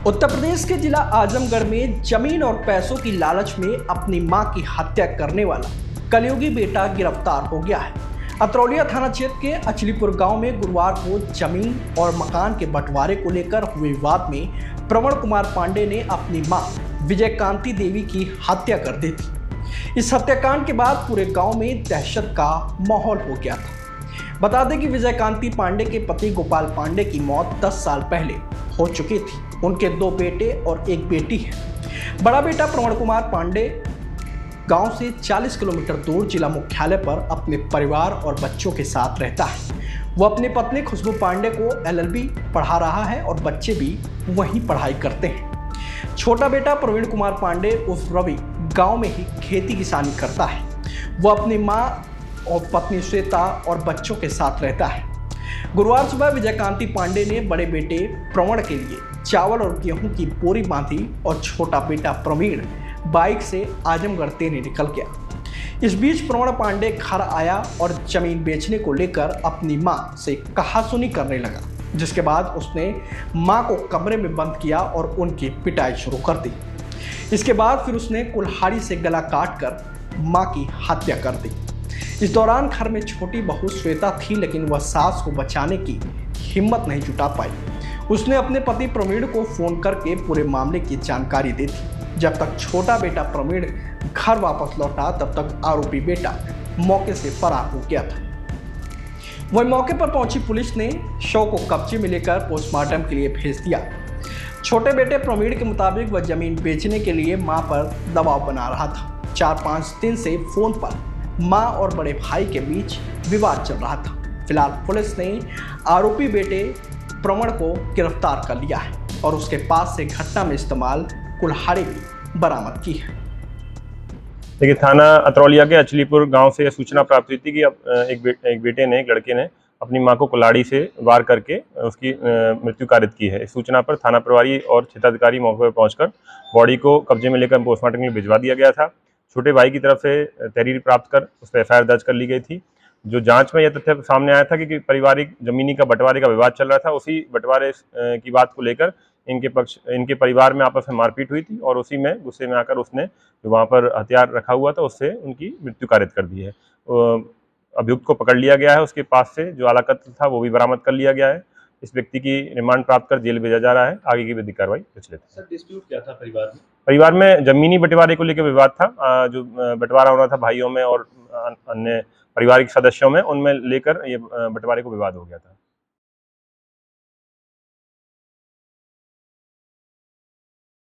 उत्तर प्रदेश के जिला आजमगढ़ में जमीन और पैसों की लालच में अपनी मां की हत्या करने वाला कलयुगी बेटा गिरफ्तार हो गया है। अतरौलिया थाना क्षेत्र के अचलीपुर गांव में गुरुवार को जमीन और मकान के बंटवारे को लेकर हुए विवाद में प्रवण कुमार पांडे ने अपनी मां विजयकांति देवी की हत्या कर दी थी। इस हत्याकांड के बाद पूरे गांव में दहशत का माहौल हो गया था। बता दें कि विजयकांति पांडे के पति गोपाल पांडे की मौत 10 साल पहले हो चुकी थी। उनके 2 बेटे और 1 बेटी है। बड़ा बेटा प्रवण कुमार पांडे गांव से 40 किलोमीटर दूर जिला मुख्यालय पर अपने परिवार और बच्चों के साथ रहता है। वो अपनी पत्नी खुशबू पांडे को LLB पढ़ा रहा है और बच्चे भी वहीं पढ़ाई करते हैं। छोटा बेटा प्रवीण कुमार पांडे उर्फ रवि गांव में ही खेती किसानी करता है। वो अपनी मां और पत्नी श्वेता और बच्चों के साथ रहता है। गुरुवार सुबह विजयकांति पांडे ने बड़े बेटे प्रवण के लिए चावल और गेहूं की बोरी बांधी और छोटा बेटा प्रवीण बाइक से आजमगढ़ देने निकल गया। इस बीच प्रवण पांडे घर आया और जमीन बेचने को लेकर अपनी मां से कहासुनी करने लगा, जिसके बाद उसने मां को कमरे में बंद किया और उनकी पिटाई शुरू कर दी। इसके बाद फिर उसने कुल्हाड़ी से गला काटकर मां की हत्या कर दी। इस दौरान घर में छोटी बहू श्वेता थी, लेकिन वह सास को बचाने की हिम्मत नहीं जुटा पाई। उसने अपने पति प्रवीण को फोन करके पूरे मामले की जानकारी दी थी। जब तक छोटा बेटा प्रवीण घर वापस लौटा, तब तक आरोपी बेटा मौके से फरार हो गया था। वहीं मौके पर पहुंची पुलिस ने शव को कब्जे में लेकर पोस्टमार्टम के लिए भेज दिया। छोटे बेटे प्रवीण के मुताबिक वह जमीन बेचने के लिए मां पर दबाव बना रहा था। 4-5 दिन से फोन पर मां और बड़े भाई के बीच विवाद चल रहा था। फिलहाल पुलिस ने आरोपी बेटे प्रवण को गिरफ्तार कर लिया है और उसके पास से घटना में इस्तेमाल कुल्हाड़ी भी बरामद की है। देखिए, थाना अतरौलिया के अचलीपुर गांव से सूचना प्राप्त हुई थी कि एक बेटे ने, एक लड़के ने अपनी मां को कुल्हाड़ी से वार करके उसकी मृत्यु कारित की है। इस सूचना पर थाना प्रभारी और क्षेत्राधिकारी मौके पर पहुंचकर बॉडी को कब्जे में लेकर पोस्टमार्टम के लिए भिजवा दिया गया था। छोटे भाई की तरफ से तहरीर प्राप्त कर उस पर FIR दर्ज कर ली गई थी। जो जांच में यह तथ्य सामने आया था कि पारिवारिक जमीनी का बंटवारे का विवाद चल रहा था। उसी बंटवारे की बात को लेकर इनके परिवार में आपस में मारपीट हुई थी और उसी में गुस्से में आकर उसने जो वहाँ पर हथियार रखा हुआ था उससे उनकी मृत्यु कारित कर दी है। अभियुक्त को पकड़ लिया गया है। उसके पास से जो आला कत्ल था वो भी बरामद कर लिया गया है। इस व्यक्ति की रिमांड प्राप्त कर जेल भेजा जा रहा है। आगे की विधिक कार्रवाई प्रचलित है। सर, डिस्प्यूट क्या था परिवार में? परिवार में जमीनी बंटवारे को लेकर विवाद था। जो बंटवारा होना था भाइयों में और अन्य पारिवारिक सदस्यों में, उनमें लेकर ये बंटवारे को विवाद हो गया था।